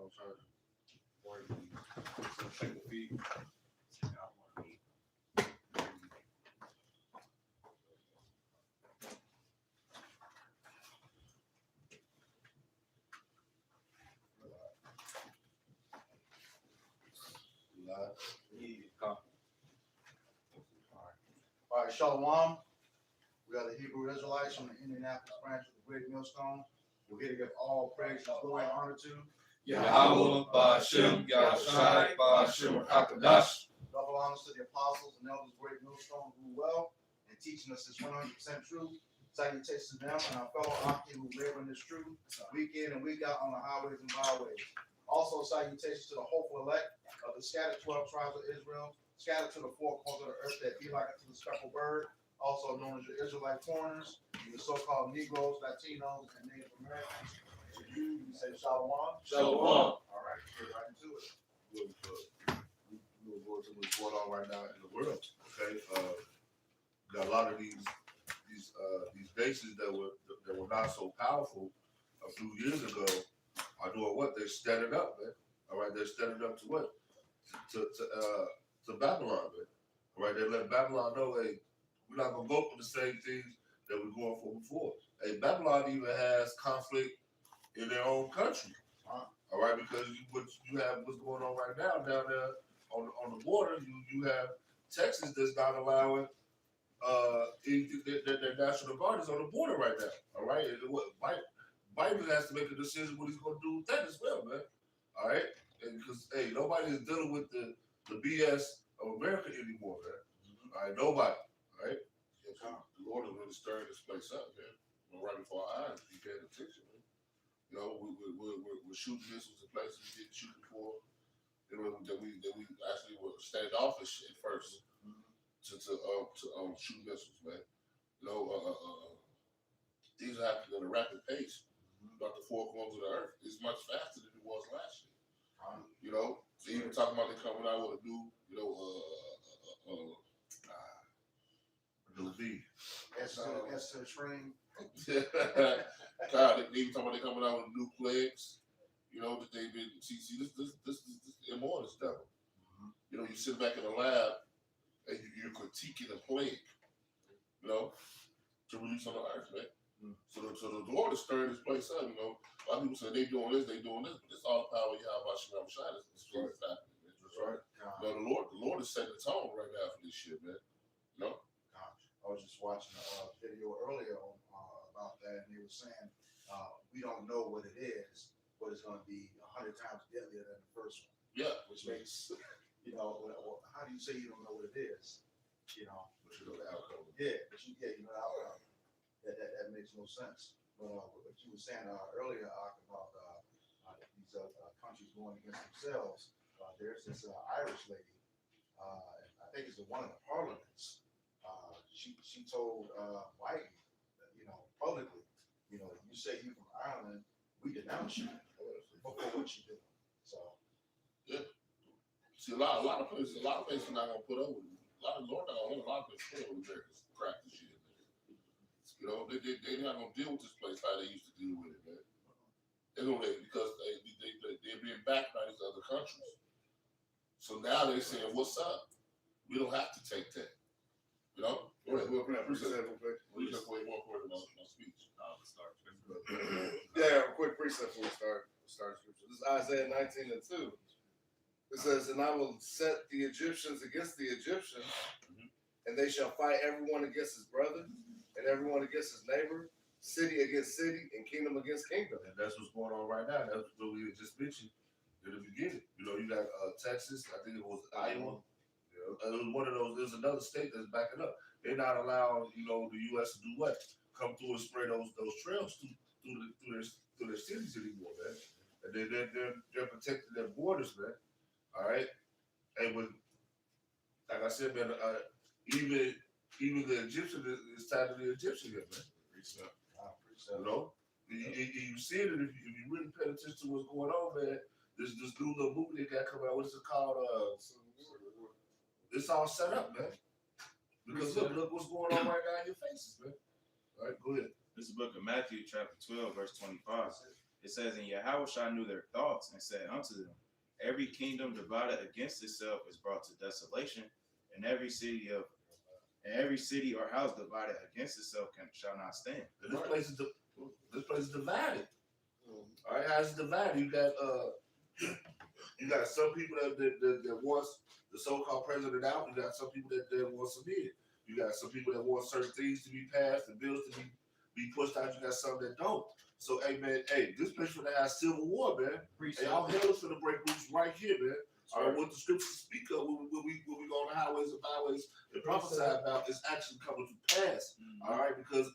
I'm trying to take the feet. All right, Shalom. We are the Hebrew Israelites from the Indianapolis branch of the Great Millstone. We're here to give all praise, glory, and honor to Yahweh, Ba'ashem, Yahushai, Ba'ashem, Hakadash. double honors to the apostles and elders of the Great Millstone who well and teaching us this 100% truth. Salutations to them and our fellow Aki who live in this truth week in and week out on the highways and byways. Also, salutations to the hopeful elect of the scattered 12 tribes of Israel, scattered to the four corners of the earth that be like unto the speckled bird, also known as your Israelite foreigners, the so-called Negroes, Latinos, and Native Americans. To you, we say Shalom. Shalom. All right, get right into it. We'll go to what's going on right now in the world. Okay, got a lot of these nations that were not so powerful a few years ago are doing what? They're standing up, man. All right, they're standing up to what? To Babylon, man. All right, they let Babylon know, hey, we're not gonna go for the same things that we're going for before. Hey, Babylon even has conflict in their own country. All right, because what's going on right now down there on the border, you have Texas that's not allowing their national guard is on the border right now. All right, Biden has to make a decision what he's going to do with that as well, man. All right, and because hey, nobody is dealing with the BS of America anymore, man. All right, nobody. All right, the Lord is really stirring this place up, man. Right before our eyes, be paying attention, man. You know, we're shooting missiles in places we didn't shoot before. You know, that we actually were standoffish at first to shoot missiles, man. You know, things are happening at a rapid pace. About the four corners of the earth is much faster than it was last year. You know, so even talking about they coming out with a new, you know, That's the train. God, they even talking about they coming out with new plagues. You know that they've been see this immoral this devil. You know, you sit back in the lab and you're critiquing a plague. You know, to release on the earth, man. So the Lord is stirring this place up. You know, a lot of people say they doing this, but it's all the power you have about Shem Shai. That's what's happening. Man. That's right. You know, the Lord is setting the tone right now for this shit, man. You know. I was just watching a video earlier about that, and they were saying we don't know what it is, but it's going to be 100 times deadlier than the first one. Yeah, which makes you know, how do you say you don't know what it is? You know, but you know the outcome. Yeah, but you know the outcome. That makes no sense. But what you were saying earlier about these countries going against themselves, there's this Irish lady. I think it's one of the parliaments. She told Biden, you know, publicly, you know, you say you from Ireland, we denounce you for what you do. So yeah, see a lot of places are not gonna put up with it. A lot of places put up with Americans crack this shit. You know, they're not gonna deal with this place how they used to deal with it, man. Because they're being backed by these other countries. So now they're saying, "What's up? We don't have to take that." You know. We just way more important about my speech. Yeah, a quick precept before we start scripture. This is Isaiah 19:2. It says, "And I will set the Egyptians against the Egyptians, and they shall fight everyone against his brother, and everyone against his neighbor, city against city, and kingdom against kingdom." And that's what's going on right now. That's what we just mentioned in the beginning. You know, you got Texas. I think it was Iowa. It was one of those. There's another state that's backing up. They're not allowing, you know, the U.S. to do what? Come through and spray those trails through their cities anymore, man. And they're protecting their borders, man. All right. And when, like I said, man, even the Egyptian is tied to the Egyptian here, man. You know, you see it if you really pay attention to what's going on, man. This new little movie that got coming out. What is it called? It's all set up, man. Because look what's going on right now in your faces, man. All right, go ahead. This is the book of Matthew, chapter 12, verse 25. It says, and Yahushua knew their thoughts and said unto them, every kingdom divided against itself is brought to desolation, and every city or house divided against itself shall not stand. And this place is divided. All right, how it's divided? You got some people that wants the so-called president out. You got some people that want some in. You got some people that want certain things to be passed and bills to be pushed out. You got some that don't. So, hey, man, this place for the civil war, man. Hey, all hell is for the break loose right here, man. All right, what the scriptures speak of when we go on the highways and byways and prophesy about is actually coming to pass. All right, because,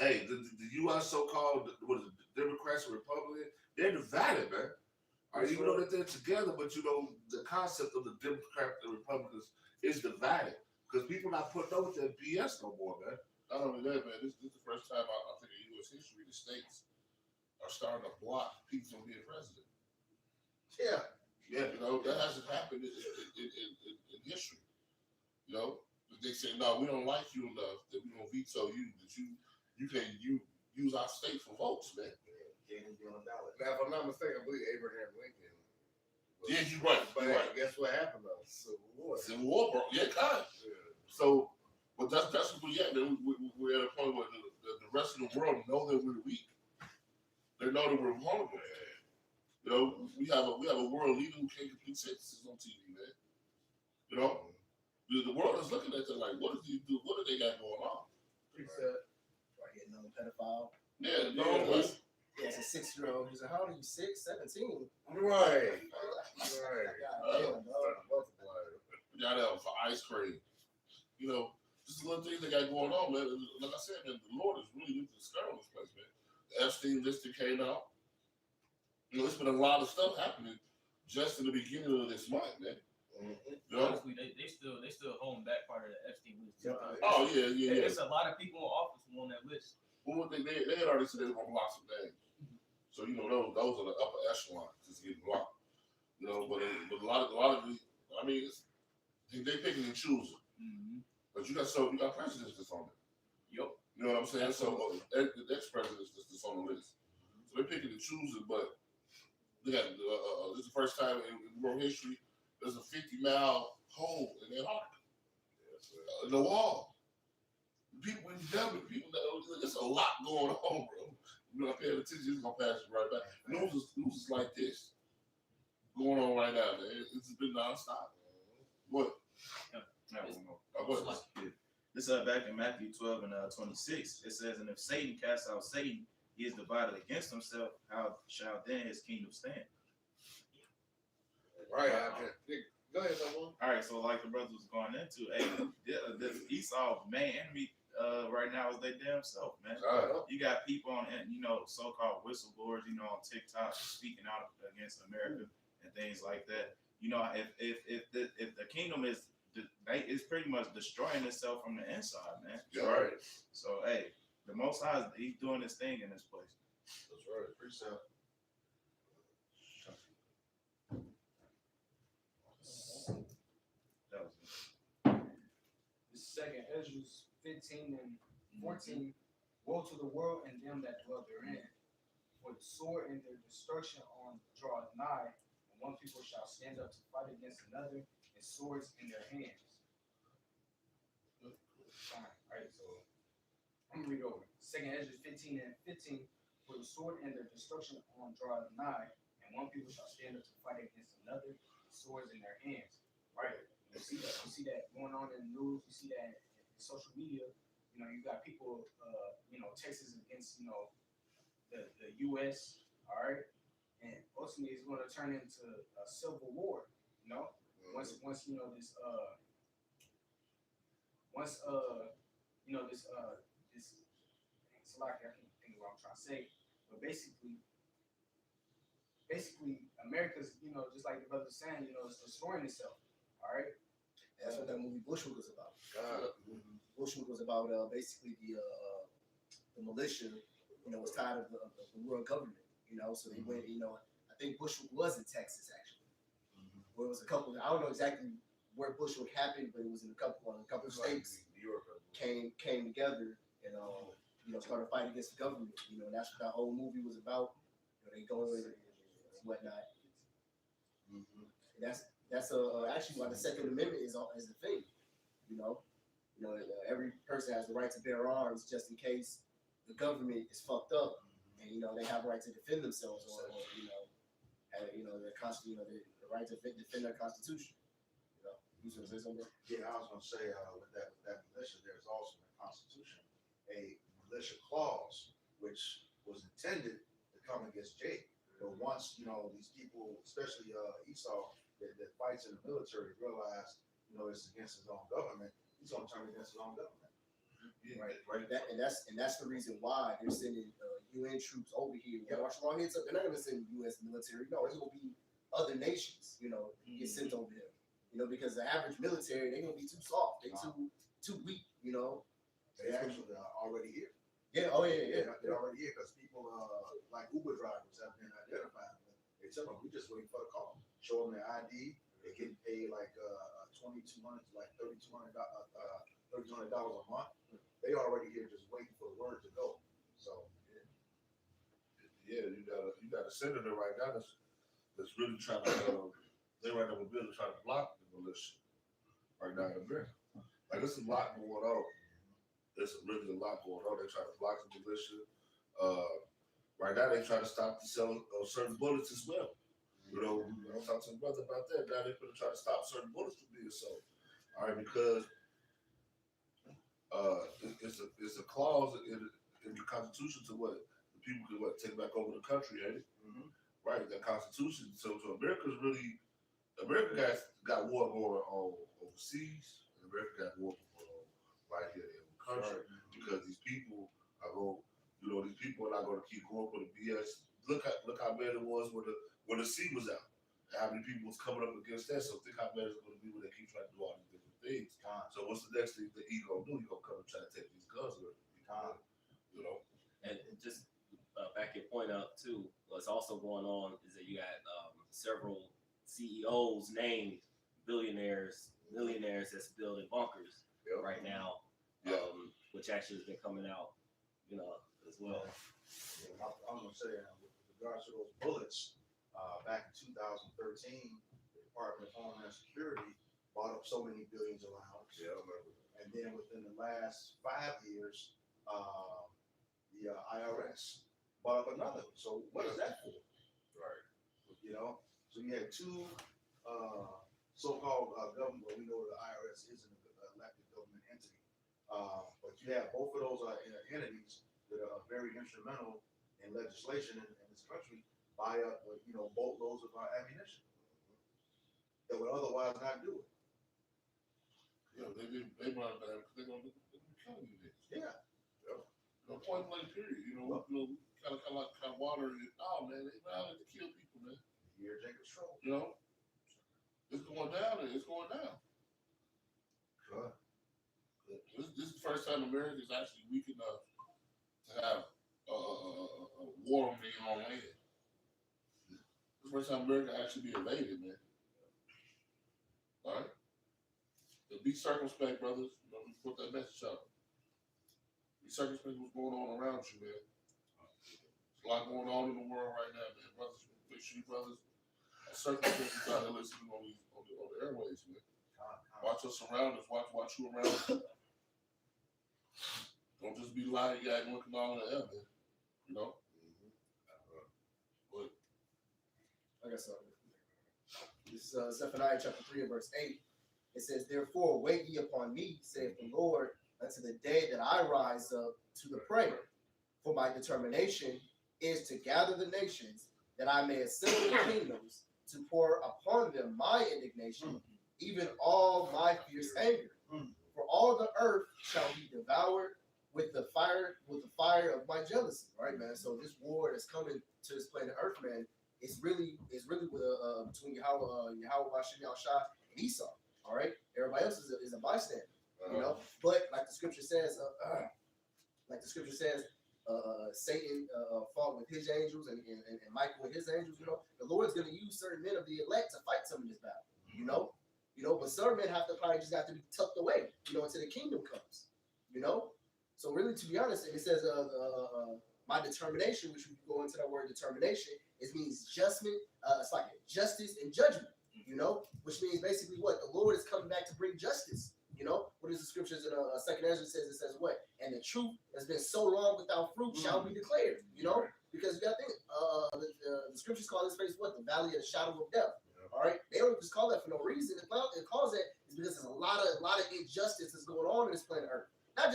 hey, the U.S. so-called, what is it, the Democrats and Republicans, they're divided, man. All right, even though that they're together, but you know, the concept of the Democrats and Republicans is divided. Because people not putting up with that BS no more, man. Not only that, man, this is the first time I think in U.S. history the states are starting to block people from being president. Yeah. Yeah, you know, that hasn't happened in history. You know, they say, no, we don't like you enough that we're going to veto you, that you can't use our state for votes, man. Now, if I'm not mistaken, I believe Abraham Lincoln. Yeah, you're right. But You're right. guess what happened though? Civil War. Civil War, bro. Yeah, kind of. Yeah. So, but that's what we're at. We're at a point where the rest of the world know that we're weak. They know that we're vulnerable. You know, we have a world leader who can't complete sentences on TV, man. You know, the world is looking at them like, what does he do? What do they got going on? Right, getting on pedophile. Yeah, He has a 6-year-old. He's like, how old are you? 6, 17? Right. Got out for ice cream. You know, just the little things they got going on, man. Like I said, man, the Lord is really into the skirt on this place, man. The Epstein list came out. You know, it's been a lot of stuff happening just in the beginning of this month, man. Mm-hmm. You know? Honestly, they still holding back part of the Epstein list. Oh yeah. There's a lot of people in office who on that list. Well, they had already said they were gonna block some names. So you know those are the upper echelon just getting blocked. You know, but a lot of the, I mean, they picking and choosing. Mm-hmm. But you got presidents that's on it. Yep. You know what I'm saying? So the ex-presidents that's on the list. So they're picking and choosing, but they got this is the first time in world history there's a 50-mile hole in their heart. In the wall. People, when you tell me, there's a lot going on, bro. You're not paying attention, it's gonna pass you right back. News is like this going on right now, man. It's been nonstop. What? This back in Matthew 12 and 26. It says, and if Satan casts out Satan, he is divided against himself. How shall then his kingdom stand? Right. Go ahead, someone. All right, so like the brothers was going into, hey, this Esau main enemy right now is their damn self, man. You got people on, so-called whistleblowers, on TikTok speaking out against America and things like that. If the kingdom is pretty much destroying itself from the inside, man. Yeah, right. So hey, the Most High, he's doing his thing in this place. That's right. Appreciate it. That was it. The second Ezra 15 and 14. Woe to the world and them that dwell therein. For the sword and their destruction draw nigh, and one people shall stand up to fight against another, and swords in their hands. All right, so I'm gonna read over. Second Ezra 15 and 15. For the sword and their destruction draw nigh, and one people shall stand up to fight against another, swords in their hands. Right? You see that going on in the news. You see that in social media. You got people, Texas against, the U.S. All right, and ultimately it's going to turn into a civil war. Once this this it's like I can't think of what I'm trying to say, but basically America's, just like the brother was saying, it's destroying itself. All right. That's what that movie Bushwick was about. Bushwick was about basically the militia, was tired of the world government, so they went, I think Bushwick was in Texas actually. Where it was a couple, I don't know exactly where Bushwick happened, but it was in a couple of states New York. came together and start a fight against the government. And that's what that whole movie was about. They go in and whatnot. Mhm. And that's actually why the Second Amendment is the thing. Every person has the right to bear arms just in case the government is fucked up, and they have a right to defend themselves, or the right to defend their constitution. You was gonna say something? Yeah, I was gonna say, with that militia, there's also in the Constitution a militia clause, which was intended to come against Jake. But once, these people, especially Esau, that fights in the military, realize, it's against his own government, he's gonna turn against his own government. Right. That's the reason why they're sending UN troops over here. Martial law hits up. They're not gonna send U.S. military. No, it's gonna be other nations. Get sent over there. Because the average military, they're gonna be too soft. They too weak. They actually are already here. Yeah. Oh yeah. They're already here because people like Uber drivers have been identified. They tell them, we just waiting for the call. Show them their ID. They get paid like $2,200 to like $3,200 a month. They already here just waiting for the word to go. So Yeah, you got a senator right now that's really trying to they right up a bill to try to block the militia right now in America. Like there's a lot going on. There's really a lot going on. They try to block the militia. Right now they try to stop the selling of certain bullets as well. I was talking to my brother about that. Now they're going to try to stop certain bullets from being sold. All right, because it's a clause in the Constitution to what the people can take back over the country, ain't it? Mhm. Right, that Constitution. So America got war going on overseas, and America got war going on right here in the country because these people are these people are not going to keep going for the BS. Look how bad it was when the sea was out. And how many people was coming up against that? So think how bad it's going to be when they keep trying to do all these different things. So what's the next thing that he gonna do? He gonna come and try to take these guns away from you. And just back your point up too, what's also going on is that you got several CEOs named billionaires, millionaires that's building bunkers right now, which actually has been coming out, as well. I'm gonna say with regards to those bullets, back in 2013, the Department of Homeland Security bought up so many billions of rounds. Yeah, I remember. And then within the last 5 years, the IRS bought up another. So what is that for? Right. So you had two so-called government. Well, we know the IRS is an elected government entity, but you have both of those entities that are very instrumental in legislation in this country buy up, boatloads of ammunition that would otherwise not do it. They run down because they're gonna be killing you. Yeah. Point blank period. Kind of water it. Oh man, they run out to kill people, man. Here, Jacob Stroll. It's going down and it's going down. Sure. This is the first time America is actually weak enough to have a war on their own land. This is the first time America actually be invaded, man. All right? So be circumspect, brothers. Put that message out. Be circumspect what's going on around you, man. There's a lot going on in the world right now, man. Brothers, make sure you brothers are circumspect out there listening on the airways, man. Watch your surroundings. Watch you around you. Don't just be lying, yagging, looking all in the air, man. But I got something. This is Zephaniah chapter 3 and verse 8. It says, "Therefore wait ye upon me, saith the Lord, unto the day that I rise up to the prey. For my determination is to gather the nations, that I may assemble the kingdoms, to pour upon them my indignation, even all my fierce anger. For all the earth shall be devoured with the fire of my jealousy." Right, man. So this war that's coming to this planet Earth, man, it's really between Yahweh Hashem Yahushua and Esau. All right, everybody else is a bystander, But like the scripture says, Satan fought with his angels and Michael with his angels. The Lord's going to use certain men of the elect to fight some of this battle. But certain men have to probably just have to be tucked away, until the kingdom comes. So really, to be honest, and it says my determination, which we can go into that word determination, it means judgment. It's like justice and judgment. You know, which means basically what the Lord is coming back to bring justice. You know, what is the scriptures in Second Ezra says? It says what? And the truth has been so long without fruit shall be declared. You know, because you got to think the scriptures call this place what? The valley of the shadow of death. All right, they don't just call that for no reason. It calls that is because there's a lot of injustice that's going on in this planet Earth. Not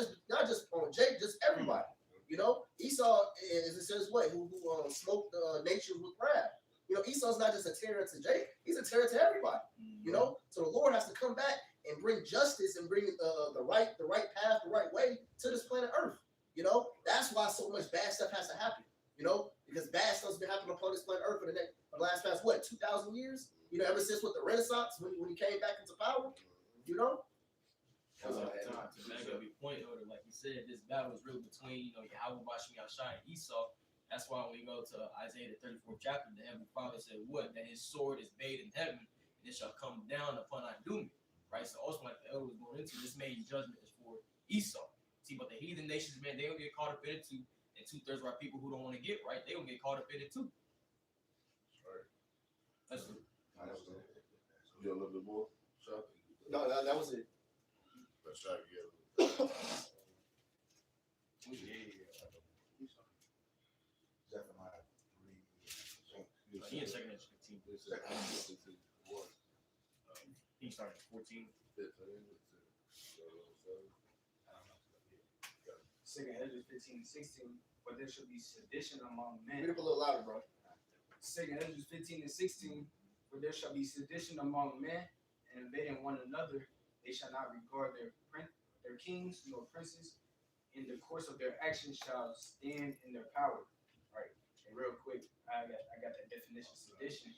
just on Jake, just everybody. You know, Esau, as it says, what? Who smoked nations with wrath. You know, Esau's not just a terror to Jake; he's a terror to everybody. You know, so the Lord has to come back and bring justice and bring the right path, the right way to this planet Earth. You know, that's why so much bad stuff has to happen. You know, because bad stuff's been happening upon this planet Earth for the last past 2,000 years. You know, ever since the Renaissance when he came back into power. You know. To back up your point, like you said, this battle is real between Yahweh Bashim Yashai and Esau. That's why when we go to Isaiah the 34th chapter, the Heavenly Father said, "What? That his sword is made in heaven, and it shall come down upon our doom." Right. So also, like the elder was going into, this main judgment is for Esau. See, but the heathen nations, man, they will get caught up in it too. And 2/3 of our people who don't want to get right, they will get caught up in it too. That's it. You got a little bit more? No, that was it. Let's try again. Zephaniah 3. He in second Ezra 15. He started at 14. Second Ezra 15 and 16. For there shall be sedition among men. Read it a little louder, bro. Second Ezra 15 and 16. For there shall be sedition among men, and invading one another, they shall not regard their kings nor princes. In the course of their actions shall stand in their power. Right. And real quick, I got that definition of sedition.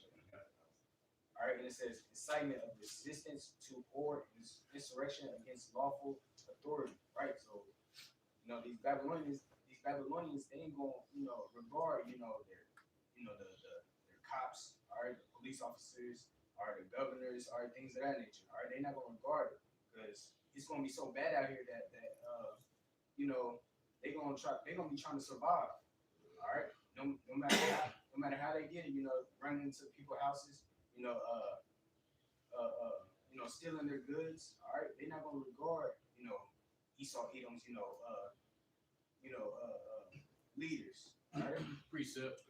All right, and it says incitement of resistance to or insurrection against lawful authority. Right. So, these Babylonians, they ain't gonna, regard, their cops, all right, the police officers, all right, the governors, all right, things of that nature. All right, they're not gonna regard it because it's gonna be so bad out here that they're gonna be trying to survive. All right, no matter how they get it, running into people's houses, stealing their goods. All right, they're not gonna regard, Esau Edom's, leaders. All right, Precept.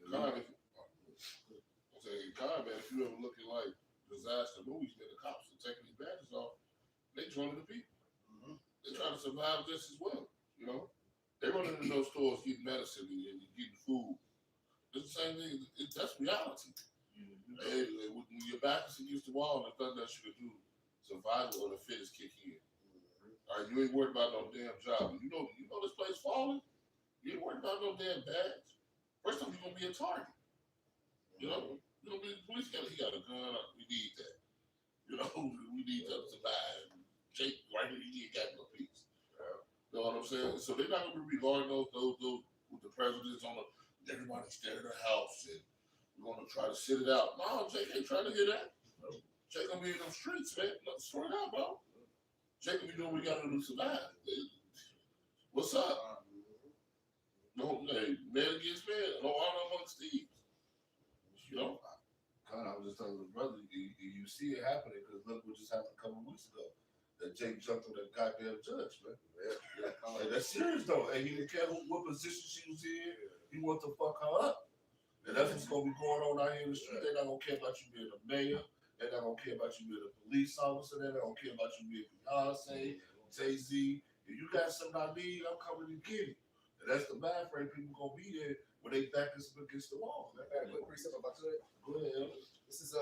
If you ever looking like disaster movies, man, the cops are taking these badges off, they joining the people. They're trying to survive just as well. They're running in those stores getting medicine and getting food. It's the same thing. That's reality. When your back is against the wall, there's nothing that you can do. Survival of the fittest kick in. All right, you ain't worried about no damn job. You know this place falling. You ain't worried about no damn badge. First off, you're gonna be a target. You're gonna be the police guy. He got a gun. We need that. We need that to survive. Jake, right here, he ain't got no peace. You know what I'm saying? So they're not gonna be regarding those with the presidents on everybody stay in their house and we're gonna try to sit it out. No, Jake ain't trying to hear that. Jake gonna be in them streets, man. Sort it out, bro. Jake gonna be doing what we gotta do to survive. What's up? No, hey, man against man. No honor amongst thieves. I was just telling the brother, you see it happening because look what just happened a couple of weeks ago. That Jake jumped on that goddamn judge, man. Hey, that's serious though. And he didn't care what position she was in. He wanted to fuck her up. And that's what's gonna be going on out here in the street. They're not gonna care about you being a mayor. They're not gonna care about you being a police officer. They're not gonna care about you being Beyonce, Jay-Z. If you got something I need, I'm coming to get it. And that's the mind frame people gonna be there when they back us up against the wall. I got a quick precept about it. Go ahead. This is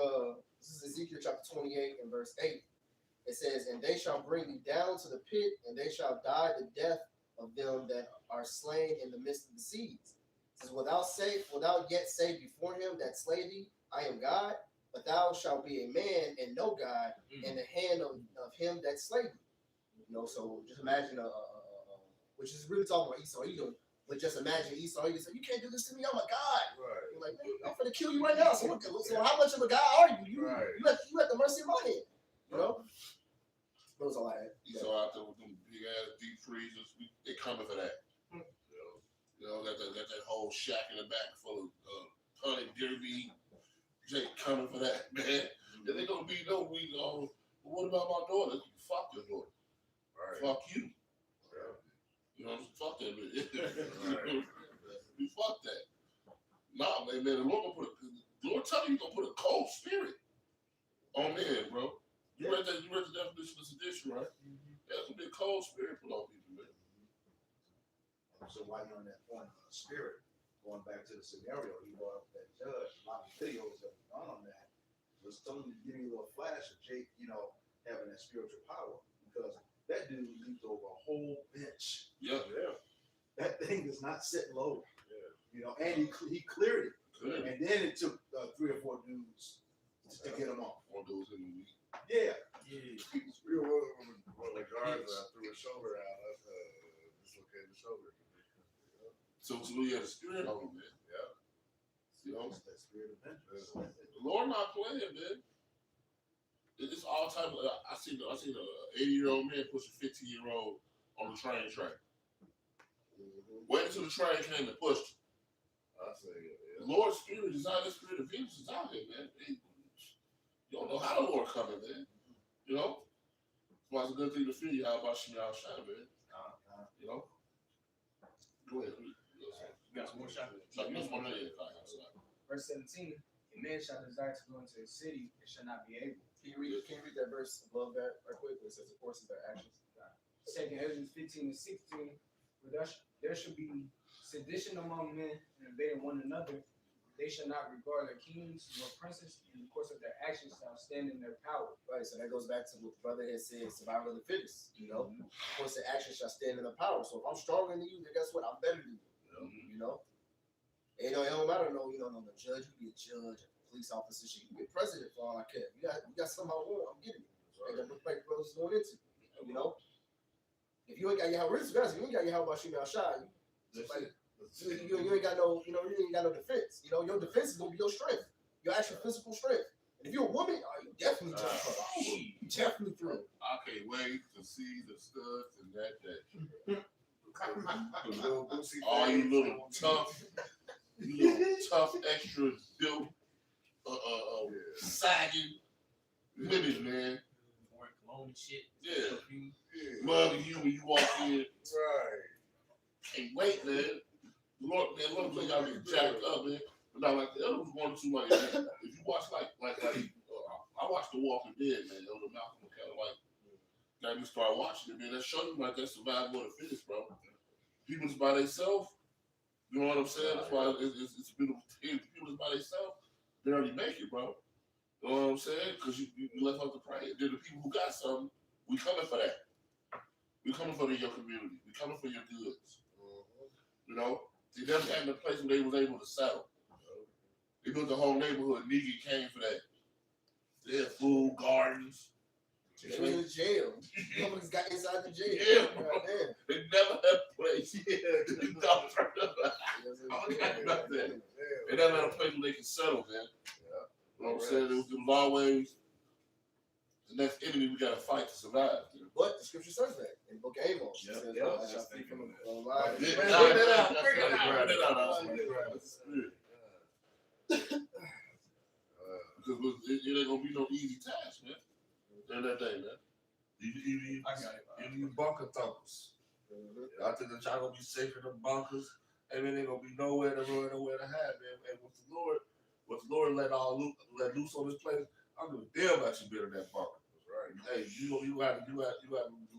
Ezekiel chapter 28 and verse 8. It says, "And they shall bring thee down to the pit, and they shall die the death of them that are slain in the midst of the seas." It says, without yet say before him that slay thee, I am God, but thou shalt be a man and no God in the hand of him that slay thee. So just imagine which is really talking about Esau Edom, but just imagine Esau Edom say, "You can't do this to me, I'm a God." Right. You're like, "Man, I'm gonna kill you right now. So how much of a God are you? You at the mercy of my hand. That was all I had. Esau out there with them big ass deep freezers. They coming for that. whole shack in the back full of honey, deer meat. Jake coming for that, man. And they gonna be no weed on. But what about my daughter? Fuck your daughter. Right. Fuck you. Yeah. You know what I'm saying? Fuck that bitch. Right. You fuck that. Nah, man, the Lord tell you gonna put a cold spirit on men, bro. You read the definition of sedition, right? There's gonna be a cold spirit put on people, man. So while you're on that point, spirit, going back to the scenario, he brought up that judge. A lot of videos that were done on that was telling me to give you a little flash of Jake, having that spiritual power because that dude leaped over a whole bench. Yeah. That thing is not sitting low. Yeah. And he cleared it. Good. And then it took 3 or 4 dudes to get him off. 4 dudes in the week. Yeah. One of the guards threw his shoulder out. Dislocated the shoulder. So we had a spirit on him, man. Yeah. You know, That spirit of vengeance. the Lord not playing, man. It's all type of. I seen a 80-year-old man push a 15-year-old on the train track. Wait until the train came and pushed him. I say, The Lord's spirit is out. The spirit of vengeance is out here, man. You don't know how the Lord coming, man. You know? Well, it's a good thing to feel you. How about Shemai Shai, man? You know? Go ahead. You got some more shots? Verse 17, a man shall desire to go into a city and shall not be able. Can you read that verse above that right quick? Where it says the course of their actions. Second Ezra 15 and 16, where there should be sedition among men and invading one another. They shall not regard their kings nor princes, and the course of their actions shall stand in their power. Right, so that goes back to what the brother had said, survival of the fittest. Of course, the action shall stand in the power. So if I'm stronger than you, then guess what? I'm better than you. You know? And, it don't matter, no judge, you be a judge, a police officer, she can be a president for all I care. You got something I want, I'm getting it. Ain't that what the brothers going into? You know? If you ain't got your house, if you ain't got your house about Shemai Shai, you ain't got no, you ain't got no defense. Your defense is gonna be your strength, your actual physical strength. And if you're a woman, you definitely tough. You definitely through. I can't wait to see the studs in that day. All you little tough, extra built, sagging women, man. Wearing cologne and shit. Yeah. Mugging you when you walk in. Right. Can't wait, man. Lord, play y'all get jacked up, man. But now, like, the other was one or two, like, if you watch, I watched The Walking Dead, man. Elder Malcolm kind of got me start watching it, man. That show you like that survival of the fittest, bro. People's by themselves. You know what I'm saying? That's why it's a beautiful thing. People's by themselves, they already make it, bro. You know what I'm saying? Because you left out the pride. They're the people who got something. We coming for that. We coming for your community. We coming for your goods. You know? They never had a place where they was able to settle. They built the whole neighborhood. Nigga came for that. They had food, gardens. They was in the jail. Companies got inside the jail. Yeah, bro. Damn. They never had a place. They never had a place where they can settle, man. You know what I'm saying? It was always the next enemy we got to fight to survive. But the scripture says that in the book of Amos. It says, I shall speak from a lie. Because it ain't gonna be no easy task, man. In that day, man. You bunker thumpers. I think that y'all gonna be safe in the bunkers. And then ain't gonna be nowhere to run, nowhere to hide, man. And with the Lord let loose on this place, I don't give a damn about you being in that bunker. Right. Hey, you got the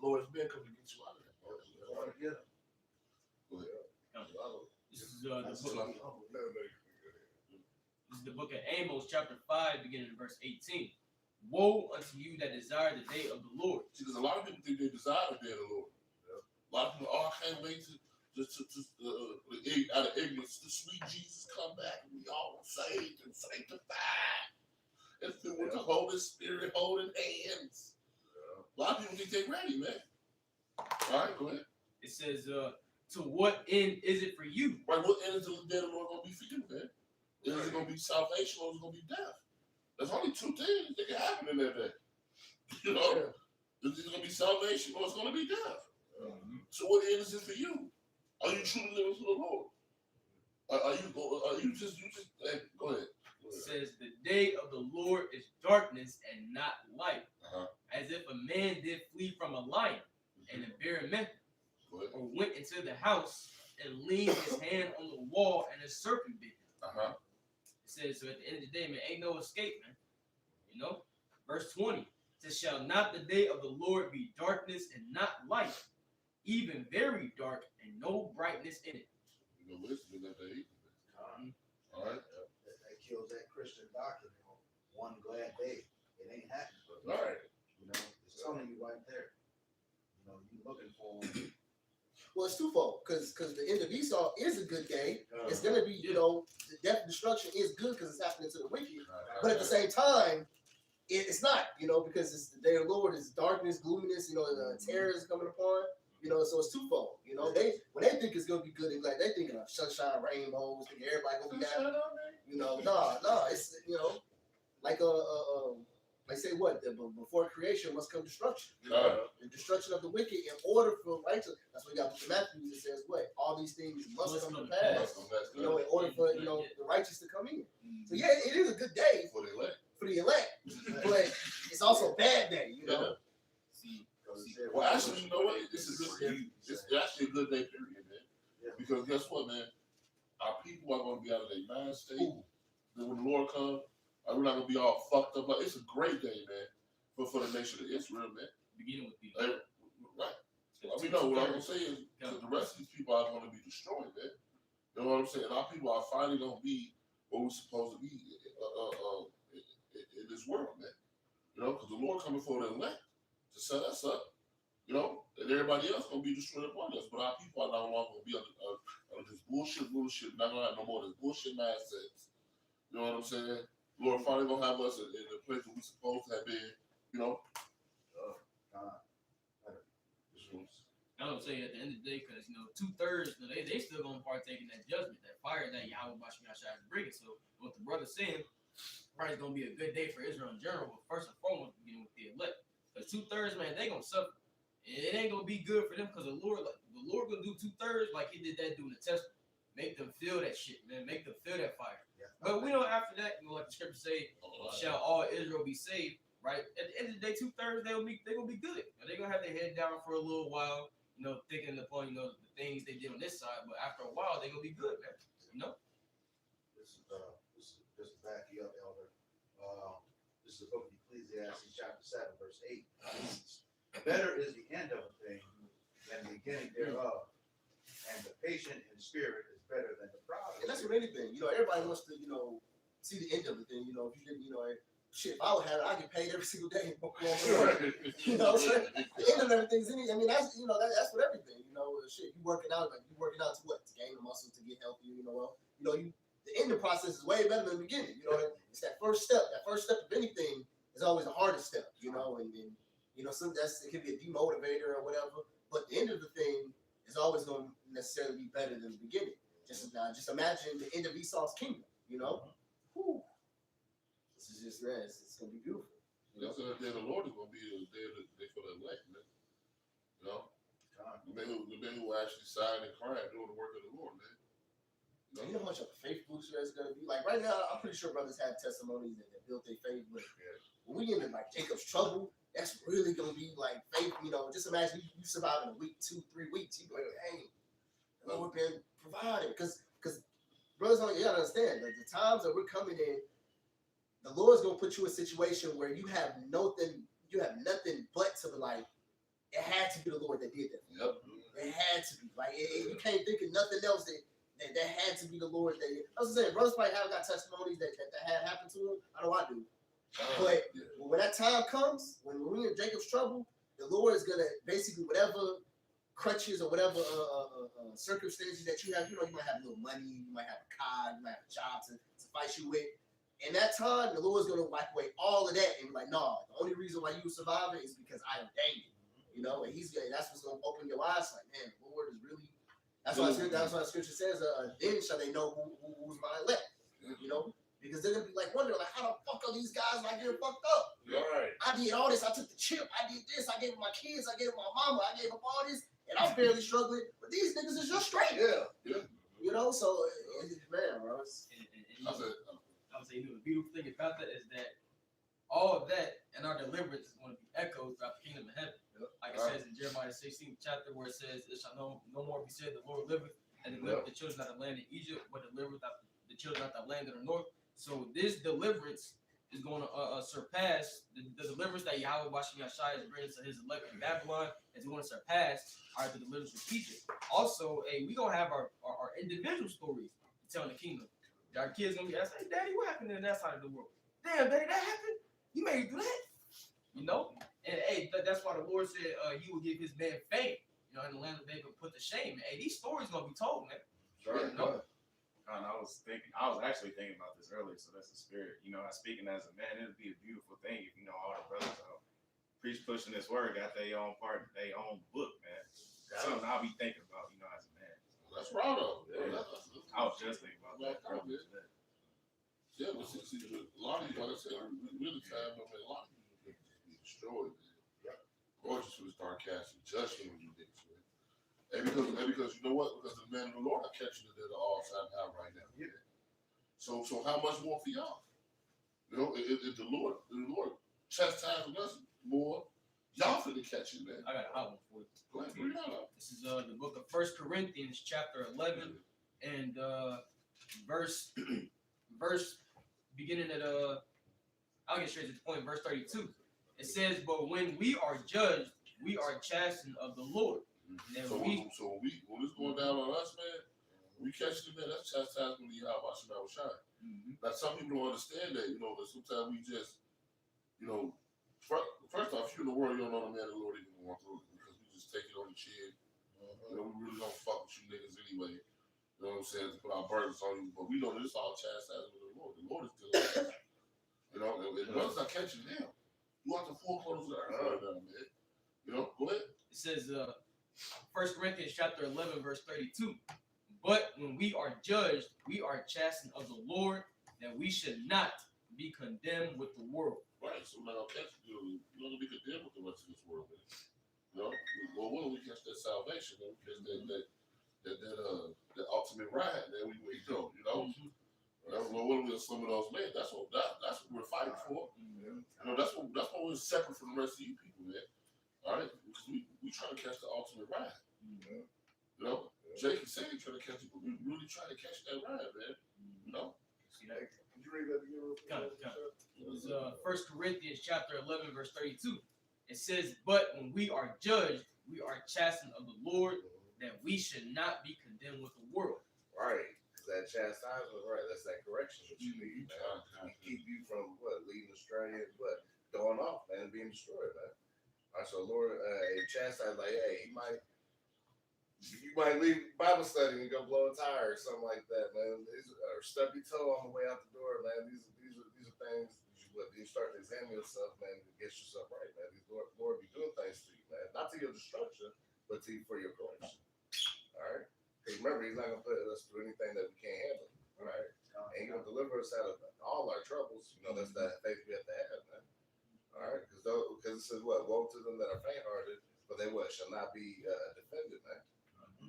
Lord's men come to get you out of that bunker. Go ahead. This is the book of Amos, chapter 5, beginning in verse 18. Woe unto you that desire the day of the Lord. See, because a lot of people think they desire the day of the Lord. A lot of people, I can't wait to out of ignorance, the sweet Jesus come back and we all saved and sanctified and filled with the Holy Spirit holding hands. A lot of people think they're ready, man. All right, go ahead. It says, to what end is it for you? Right, what end is the day of the Lord going to be for you, man? Is it going to be salvation or is it going to be death? There's only two things that can happen in that day. You know? It's going to be salvation or it's going to be death. So what end is it for you? Are you truly living for the Lord? You just hey, go ahead. It says the day of the Lord is darkness and not light, as if a man did flee from a lion and a bear met him, or went into the house and leaned his hand on the wall and a serpent bit him. It says, so at the end of the day, man, ain't no escape, man. You know? Verse 20 says, shall not the day of the Lord be darkness and not light, even very dark and no brightness in it? You know, listen, that day. All right. That kills that Christian doctrine. You know, one glad day. It ain't happening. All right. You know, it's telling you right there. You know, you looking for. Well, it's twofold because the end of Esau is a good day. It's gonna be, you know, the death and destruction is good because it's happening to the wicked. But at the same time, it's not, you know, because it's the day of the Lord is darkness, gloominess, you know, terror is coming upon. You know, so it's twofold. You know, when they think it's gonna be good, they thinking of sunshine, rainbows, think everybody gonna be happy. You know, no, it's, you know, like say what? Before creation must come destruction. You know? The destruction of the wicked in order for righteous. That's what we got with Matthew. It says what? All these things must come to pass. You know, in order for, you know, the righteous to come in. So yeah, it is a good day For the elect. but it's also a bad day. You know. Well, actually, you know what? It's a good day. It's actually a good day, period, man. Because guess what, man? Our people are going to be out of their mind state. Then when the Lord comes, we're not going to be all fucked up. Like, it's a great day, man, for the nation of Israel, man. Beginning with the Right. I mean, no, what I'm going to say is that the rest of these people are going to be destroyed, man. You know what I'm saying? Our people are finally going to be what we're supposed to be in this world, man. You know, because the Lord coming for the elect to set us up, you know, and everybody else gonna be destroyed upon us. But our people are no longer gonna be under this bullshit, not gonna have no more of this bullshit mindsets. You know what I'm saying? Lord finally gonna have us in the place that we supposed to have been, you know. I don't say at the end of the day, because, you know, 2/3, you know, they still gonna partake in that judgment, that fire that Yahweh Bashim Yashai is bringing. So what the brother's saying, probably gonna be a good day for Israel in general, but first and foremost, beginning with the elect. Because 2/3, man, they gonna suffer. It ain't gonna be good for them because the Lord gonna do 2/3 like he did that during the testament. Make them feel that shit, man. Make them feel that fire. But we know after that, you know, like the scripture say, shall all Israel be saved, right? At the end of the day, 2/3 they're gonna be good. They're gonna have their head down for a little while, you know, thinking upon, you know, the things they did on this side, but after a while they're gonna be good, man. You know? This is back you up, Elder. This is the book of Ecclesiastes, chapter 7, verse 8. Better is the end of a thing than the beginning thereof, and the patient in spirit is better than the proud. And that's with anything. You know, everybody wants to, you know, see the end of the thing. You know, if you didn't, you know, shit, if I would have it, I get paid every single day. You know, so the end of everything's in it. I mean, that's, you know, that's with everything. You know, shit, you working out to what? To gain the muscle, to get healthier. You know, the ending process is way better than the beginning. You know, it's that first step. That first step of anything is always the hardest step. You know, and you know, some it can be a demotivator or whatever. But the end of the thing is always going to necessarily be better than the beginning. Just imagine the end of Esau's kingdom. You know, this is just it's going to be beautiful. That's the day of the Lord is going to be the day for the elect, man. You know, the men who actually sign and cry doing the work of the Lord, man. You know how much of a faith booster that's going to be? Like right now, I'm pretty sure brothers have testimonies that built their faith, but when we get into like Jacob's trouble, that's really going to be like faith. You know, just imagine you survive in a week, 2-3 weeks. You go, hey, the Lord been providing. Because brothers, you got to understand that the times that we're coming in, the Lord's going to put you in a situation where you have nothing but to be like, it had to be the Lord that did that. Yep. It had to be. Like, you can't think of nothing else that had to be the Lord that I was saying, brothers probably have got testimonies that had happened to them. I know I do. But when that time comes, when we're in Jacob's trouble, the Lord is gonna basically whatever crutches or whatever circumstances that you have, you know, you might have a little money, you might have a car, you might have a job to fight you with. In that time, the Lord's gonna wipe away all of that and be like, no, the only reason why you were surviving is because I ordained it. You know, and that's what's gonna open your eyes. Like, man, the Lord is really. That's why the scripture says, then shall they know who's my elect. You know, because they're gonna be like wondering, like, how the fuck are these guys like getting fucked up? Right. I did all this. I took the chip. I did this. I gave up my kids. I gave up my mama. I gave up all this, and I'm barely struggling. But these niggas is just straight. Yeah. You You know, so man, bro. I said, I would say, the beautiful thing about that is that all of that and our deliverance is going to be echoed throughout the kingdom of heaven. Like it says in Jeremiah 16th chapter, where it says, "It shall no more be said, the Lord liveth, and delivered the children out of the land of Egypt, but delivered the children out of the land of the north." So this deliverance is going to surpass the deliverance that Yahweh Bashim Yashai is bringing to his elect in Babylon. Is going to surpass the deliverance from Egypt. Also, we gonna have our individual stories to tell in the kingdom. Our kids gonna be asking, "Hey, Daddy, what happened in that side of the world? Damn, Daddy, that happened? You made it do that?" You know? And hey, that's why the Lord said he will give his man fame, you know, in the land of David put to shame. And, hey, these stories gonna be told, man. Sure. You know? And I was actually thinking about this earlier, so that's the spirit. You know, speaking as a man, it'd be a beautiful thing if, you know, all the brothers pushing this word got their own part, their own book, man. Something I'll be thinking about, you know, as a man. that's right though. Yeah. I was just thinking about that earlier today. Yeah, but see, a lot of you, like I said, we're the time, I mean, a lot of you can just be destroyed, man. Lord just will start casting judgment on you niggas, man. And because you know what? Because the man of the Lord are catching it at the all-time high right now. Yeah. So how much more for y'all? You know, if the Lord chastising us more, y'all finna catch it, man. I got a hot one for you. Go ahead, bring it out. This is the book of 1 Corinthians, chapter 11, and verse beginning at I'll get straight to the point, verse 32. It says, "But when we are judged, we are chastened of the Lord." And So when it's going down on us, man, we catch it, man. That's chastisement of Yahweh Shema Shine. Now some people don't understand that, you know, that sometimes we just, you know, first off, you in the world, you don't know the man of the Lord even going through it because we just take it on the chin. You know, we really don't fuck with you niggas anyway. You know what I'm saying? To put our burdens on you, but we know that it's all chastisement of the Lord. The Lord is dealing with us. You know, and brothers are catching them. You have to four corners of the earth right now, man. You know, go ahead. It says 1 Corinthians chapter 11, verse 32. "But when we are judged, we are chastened of the Lord, that we should not be condemned with the world." Right, so we're not gonna catch you. You're not gonna be condemned with the rest of this world, man. You know, well, when we catch that salvation, man, we catch that ultimate ride that we wait on, you know. That's what we're some of those men. That's what we're fighting for. You know, that's what we're separate from the rest of you people, man. All right, because we trying to catch the ultimate ride. You know, Jake is saying trying to catch it, but we really trying to catch that ride, man. You know. See that? Could you read that again? Got it. It was 1 Corinthians chapter 11, verse 32. It says, "But when we are judged, we are chastened of the Lord, that we should not be condemned with the world." Right. Because that chastisement, right, that's that correction that you need, man. Keep you from leading astray and going off, man, and being destroyed, man. All right, so Lord, chastise, like, hey, you might leave Bible study and go blow a tire or something like that, man. Or stub your toe on the way out the door, man. These are things you start to examine yourself, man, to get yourself right, man. These Lord be doing things to you, man. Not to your destruction, but for your correction. All right? Because remember, he's not going to put us through anything that we can't handle. All right? And he's going to deliver us out of all our troubles. You know, that's that faith we have to have, man. All right? Because it says, woe to them that are faint-hearted, but they shall not be defended, man.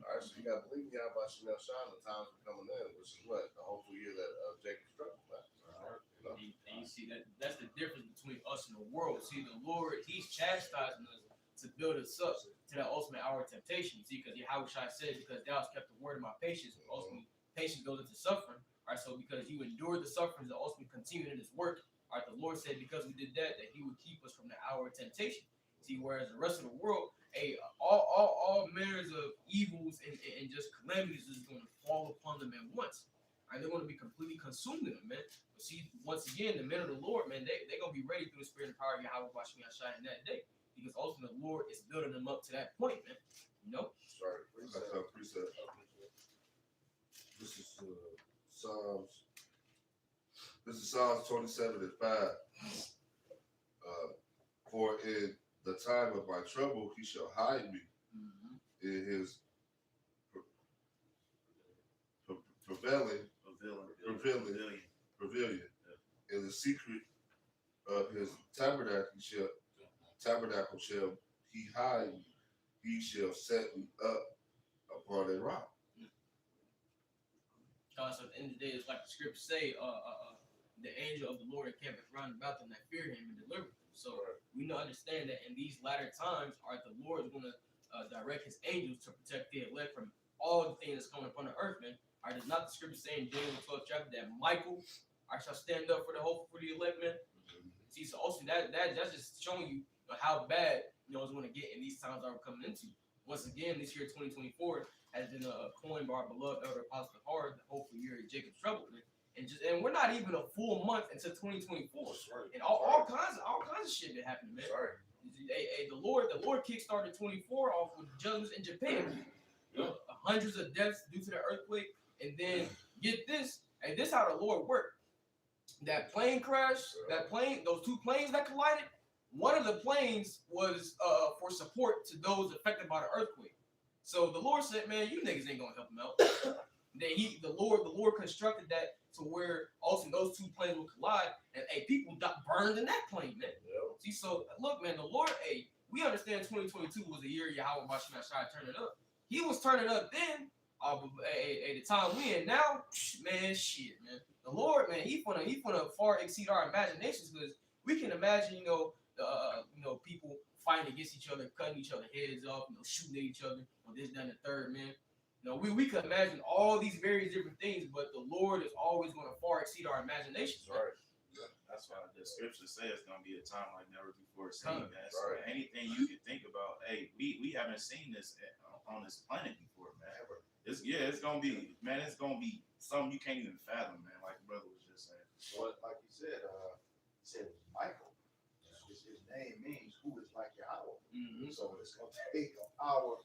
All right, so you got to believe in Yahweh Shemel Shah, the times are coming in, which is the hopeful year that Jacob struggled, man. All right, you know? And you see that's the difference between us and the world. See, the Lord, he's chastising us to build us up to that ultimate hour of temptation. See, because Yahweh Shai said, because thou hast kept the word of my patience, ultimately patience goes into suffering. All right, so because you endured the sufferings that ultimately continued in his work, all right, the Lord said because we did that he would keep us from the hour of temptation. See, whereas the rest of the world, all manners of evils and just calamities is going to fall upon them at once. Right? They're going to be completely consumed in them, man. But see, once again, the men of the Lord, man, they're going to be ready through the spirit and power of Yahweh Bashmi Ashai in that day. Because ultimately the Lord is building them up to that point, man. You know? Sorry, Precept. This is Psalms. This is Psalms 27 and 5. For in the time of my trouble, he shall hide me in his pavilion. In the secret of his tabernacle shall he hide me. He shall set me up upon a rock. So at the end of the day, it's like the scriptures say, the angel of the Lord encampeth round about them that fear him and deliver them. So we know understand that in these latter times, the Lord is going to direct his angels to protect the elect from all the things that's coming upon the earth, man. All right, there's not the scripture saying in Daniel 12 chapter that Michael shall stand up for the hope for the elect, man. See, so also that's just showing you how bad it's going to get in these times that we're coming into. Once again, this year 2024 has been coined by our beloved elder Apostle Hard, the hopeful year of Jacob's trouble, man. And we're not even a full month into 2024, and all kinds of shit been happening, man. Hey, the Lord kickstarted 24 off with judgments in Japan, hundreds of deaths due to the earthquake, and then get this, and this how the Lord worked. That plane crash, those two planes that collided. One of the planes was for support to those affected by the earthquake. So the Lord said, "Man, you niggas ain't gonna help them out." Then the Lord constructed that to where also those two planes will collide, and people burned in that plane, man. See, so look, man, the Lord, we understand 2022 was a year Yahweh Bashimashai turning up. He was turning up then, the time we in now, man, shit, man. The Lord, man, he gonna far exceed our imaginations, because we can imagine, people fighting against each other, cutting each other heads off, shooting at each other, or this, that, and the third, man. We could imagine all these various different things, but the Lord is always going to far exceed our imaginations. Right. Yeah. That's why the scripture says it's going to be a time like never before seen, man. So anything you can think about, we haven't seen this on this planet before, man. It's going to be, man, it's going to be something you can't even fathom, man, like the brother was just saying. Well, like he said it was Michael. His name means who is like Yahweh. Mm-hmm. So it's going to take a power,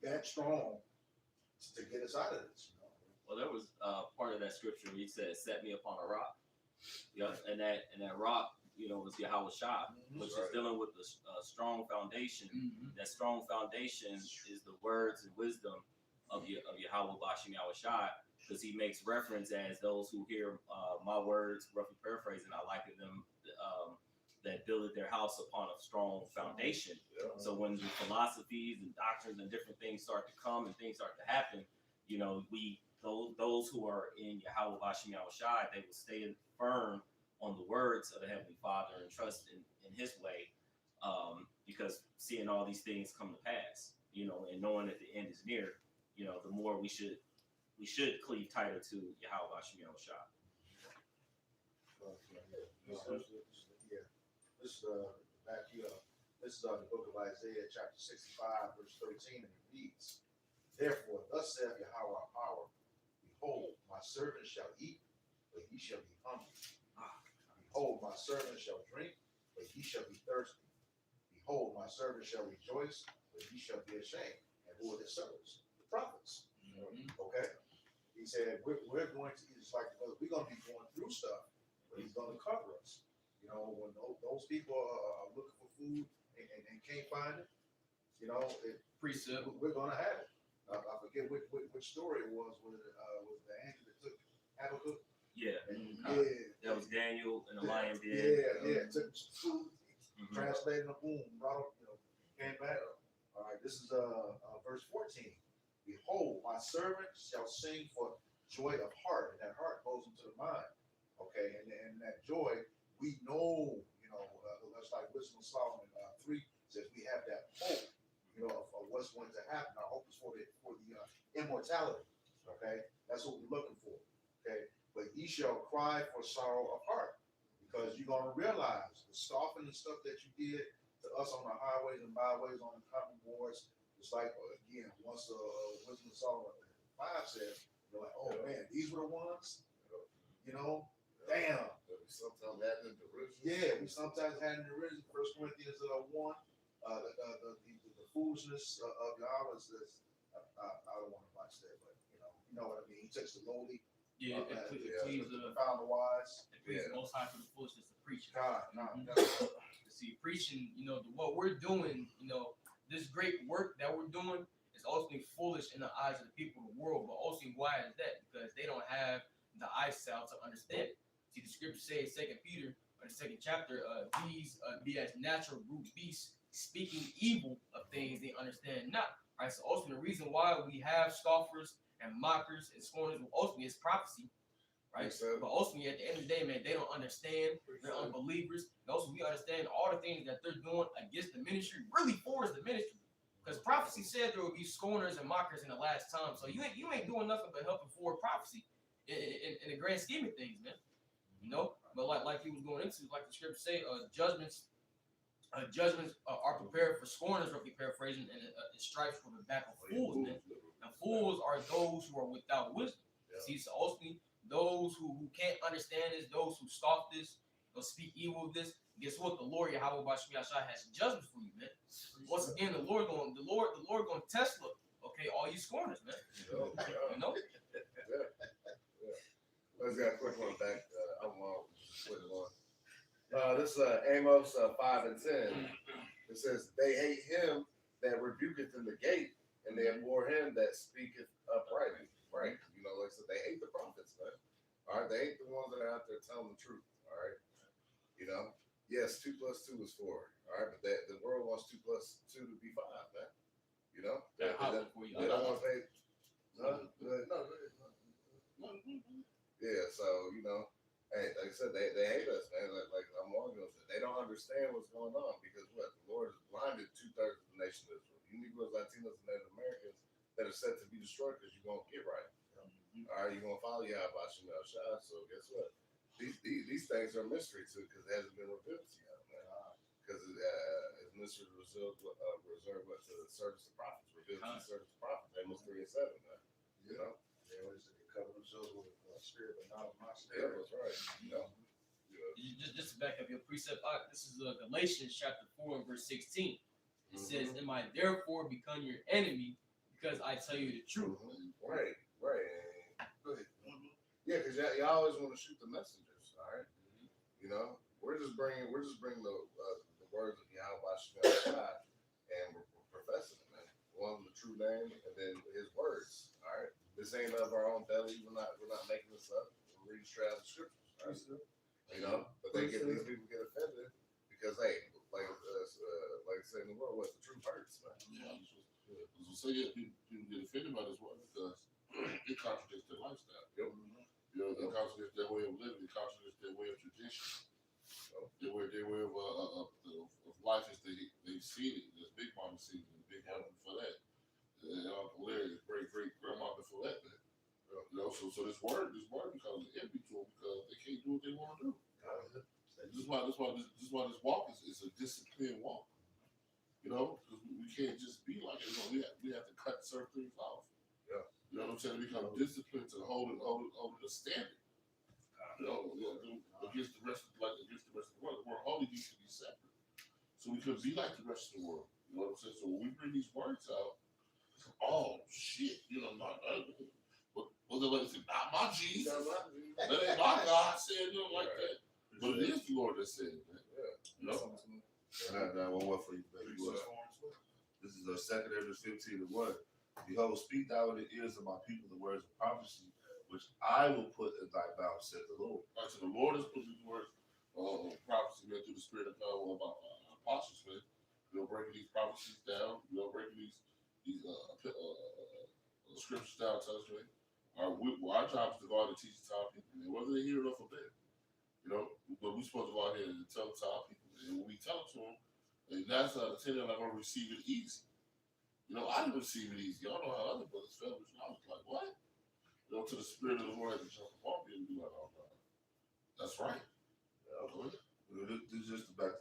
that strong to get us out of this. Well, there was part of that scripture where he said, "Set me upon a rock." And that rock, was Yahweh Shah, which is dealing with the strong foundation. Mm-hmm. That strong foundation is the words and wisdom of Yahweh Bashim Yahweh Shah, because he makes reference as those who hear my words, roughly paraphrasing, I liken them that builded their house upon a strong foundation. Yeah. So when the philosophies and doctrines and different things start to come and things start to happen, those who are in Yahweh Bashim Yahweh Shai, they will stay firm on the words of the Heavenly Father and trust in his way, because seeing all these things come to pass, and knowing that the end is near, the more we should cleave tighter to Yahweh Bashim Yahweh Shai. This back here. This is the book of Isaiah, chapter 65, verse 13, and it reads, "Therefore, thus saith Yahweh our power, behold, my servant shall eat, but he shall be hungry. Behold, my servant shall drink, but he shall be thirsty. Behold, my servant shall rejoice, but he shall be ashamed." And who are the servants? The prophets. Mm-hmm. Okay? He said, we're going to, it's like, we're going to be going through stuff, but he's going to cover us. When those people are looking for food and can't find it, precept, we're going to have it. I forget which story it was with the angel that took Habakkuk. Yeah. That was Daniel and the lion den. Yeah. Took food, translated a boom, brought up, came back. All right, this is verse 14. "Behold, my servant shall sing for joy of heart," and that heart goes into the mind. Okay, and that joy, we know, that's like Wisdom of Solomon 3 says we have that hope, of what's going to happen. Our hope is for the immortality. Okay, that's what we're looking for. Okay, but ye shall cry for sorrow of heart, because you're gonna realize the scoffing and stuff that you did to us on the highways and byways, on the common boards. It's like, again, once Wisdom of Solomon 5 says, you're like, oh man, these were the ones. Damn. We sometimes had in derision. Yeah, we sometimes had in derision. 1 Corinthians 1, the foolishness of Yahweh says, I don't want to watch that, but you know what I mean. He takes the lowly. Yeah, please found the wise. Please, most high for the foolishness of preaching. God, See, preaching, what we're doing, this great work that we're doing is ultimately foolish in the eyes of the people of the world. But ultimately, why is that? Because they don't have the eyesight to understand it. See, the scripture says, 2 Peter, or the 2nd chapter, these be as natural brute beasts, speaking evil of things they understand not. All right, so also the reason why we have scoffers and mockers and scorners. Well, ultimately, it's prophecy, right? Yes, sir. But ultimately, at the end of the day, man, they don't understand. They're unbelievers. And also, we understand all the things that they're doing against the ministry really forwards the ministry. Because prophecy said there will be scorners and mockers in the last time. So you ain't doing nothing but helping forward prophecy in the grand scheme of things, man. You know, but like he was going into, like the scripture say, judgments are prepared for scorners, roughly paraphrasing, and stripes for the back of fools, man. And fools are those who are without wisdom. Yeah. See, so ultimately, those who can't understand this, those who scoff this, or speak evil of this, guess what? The Lord Yahweh Bashmi Yashai has judgment for you, man. Once again, the Lord going test look, okay, all you scorners, man. You know? Let's get a quick one back. I'm with it on. This Amos 5 and 10. It says, "They hate him that rebuketh in the gate, and they abhor him that speaketh uprightly." Right? You know, like I said, they hate the prophets, man. All right, they hate the ones that are out there telling the truth. All right, you know. Yes, 2 plus 2 is 4. All right, but the world wants 2 plus 2 to be 5, man. You know, they don't want to pay. No. Yeah, so you know, hey, like I said, they hate us, man. Like I'm arguing with it. They don't understand what's going on because what the Lord has blinded 2/3 of the nation of Israel. You Negroes, Latinos, and Native Americans that are set to be destroyed because you won't get right. All right, you're gonna follow Yahweh Shemel Shah. So guess what? These things are a mystery too because it hasn't been revealed to you, man. Because it's mystery reserved what to the service of prophets, revealed to the service of prophets. Amos 3 and 7, man. You know. They always say they cover themselves with spirit, but not my Yeah, spirit. that's right. You know. Just to back up your precept, this is Galatians chapter 4 and verse 16. It says, "Am I therefore become your enemy because I tell you the truth?" Right. Go ahead. Yeah, because y'all always want to shoot the messengers. All right. You know, we're just bringing the words of Yahweh Shemel and we're professing it, man. One, the true name, and then His words. All right. This ain't of our own belly. We're not making this up. We're reading straight out of the scriptures. Right? You know, but these people get offended because hey, like I say in the world, what the truth hurts, man. So people get offended by this word because it contradicts their lifestyle. Yep. You know, it contradicts their way of living. It contradicts their way of tradition. Their way of life as they've seen it. As Big Mama seen it. Big Mama before that. And Uncle Larry, great grandma before that. Man. You know, so this word becomes an envy to them because they can't do what they want to do. This is why this walk is a disciplined walk. You know, because we can't just be like it. You know, we have to cut certain things off. Yeah. You know what I'm saying? To become disciplined to hold the standard. You know, against the rest of the world. The world only needs to be separate. So we could be like the rest of the world. You know what I'm saying? So when we bring these words out, oh shit, you know, not they say, not my Jesus. That ain't my God saying nothing like that. But it is the Lord that said it, man. Yeah. You know? Now, one more for you, baby. This is 2 Ezra 15 and 1. Behold, speak thou in the ears of my people the words of prophecy, which I will put in thy mouth, said the Lord. Right, so the Lord has put these words of prophecy, man, through the Spirit of God about apostles, man. You know, breaking these prophecies down, you know, breaking these scriptures down to us, man. Our job is to go out and teach it to our people, man, whether they hear it or forbid. You know, but we're supposed to go out here and tell it to our people. And when we tell it to them, and 9 out of 10 are not going to receive it easy. You know, I didn't receive it easy. I don't know how other brothers felt, but I was like, what? You know, to the Spirit of the Lord had to jump upon me and be like, oh, God. That's right. This is just back,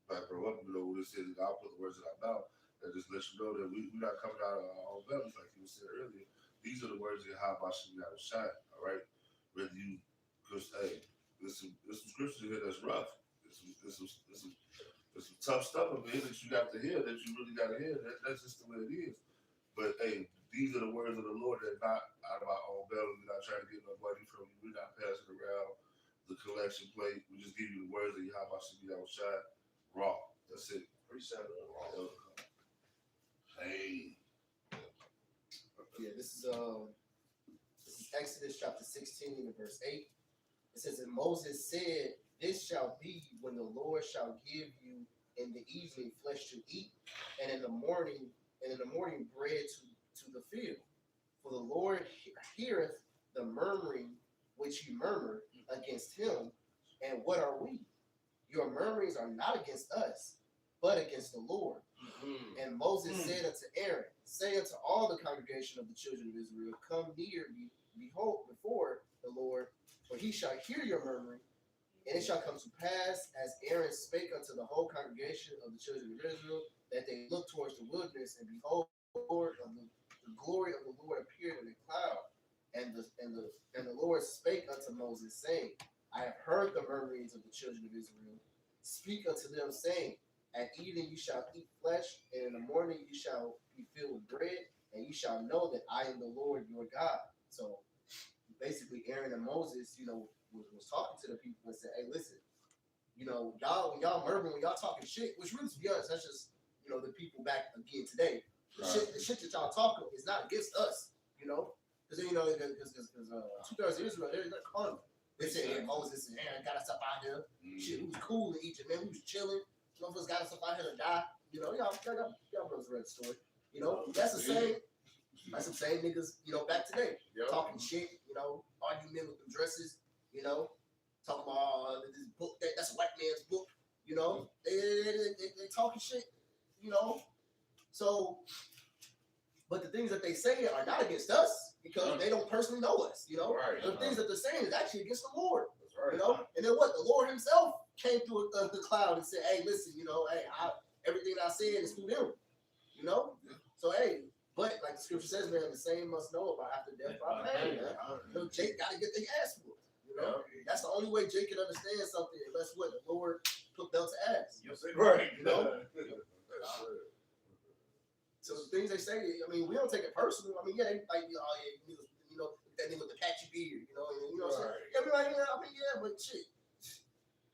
back her up, when it says I'll put the words in our mouth, that just lets you know that we're not coming out of our own bellies, like you said earlier. These are the words that how about you got to shine, all right? Whether you, because, hey, there's some scriptures in here that's rough. There's some tough stuff in here that you got to hear, that you really got to hear. That's just the way it is. But, hey, these are the words of the Lord that are not out of our own belly. We're not trying to get no money from you. We're not passing around the collection plate. We just give you the words that how about you got to shine raw. That's it. Raw. Hey. Yeah, this is Exodus chapter 16 and verse 8. It says, "And Moses said, This shall be when the Lord shall give you in the evening flesh to eat, and in the morning bread to the field. For the Lord heareth the murmuring which you murmur against him. And what are we? Your murmurings are not against us, but against the Lord. And Moses said unto Aaron, say unto all the congregation of the children of Israel, come near, behold, before the Lord, for he shall hear your murmuring. And it shall come to pass, as Aaron spake unto the whole congregation of the children of Israel, that they looked towards the wilderness, and behold, the glory of the Lord appeared in a cloud. And the Lord spake unto Moses, saying, I have heard the murmurings of the children of Israel. Speak unto them, saying, at evening you shall eat flesh, and in the morning you shall be filled with bread, and you shall know that I am the Lord your God. So basically, Aaron and Moses, was talking to the people and said, hey, listen, y'all, when y'all murmuring, when y'all talking shit, which really, to be honest, that's just, the people back again today. The shit that y'all talking is not against us, because, because 2/3 of Israel, they're carnal. They said, hey, Moses and Aaron got us up out here. Shit, we was cool in Egypt, man. We was chilling. Some of us got us up out here to die. Y'all brothers read the story. That's the same. That's the same niggas, back today. Talking shit, arguing with them dresses, talking about this book, that's a white man's book, they talking shit, So, but the things that they say are not against us because they don't personally know us, Right. The things that they're saying is actually against the Lord, That's right. And then what? The Lord himself came through the cloud and said, hey, listen, everything I said is through them, So, hey, but like the scripture says, man, the same must know about after death by pain, man. Jake got to get the ass whooped, That's the only way Jake can understand something unless what the Lord put belt to ass. Right. So the things they say, we don't take it personal. Yeah, they like, that nigga with the patchy beard, what I'm saying? Yeah, we like, yeah, but shit,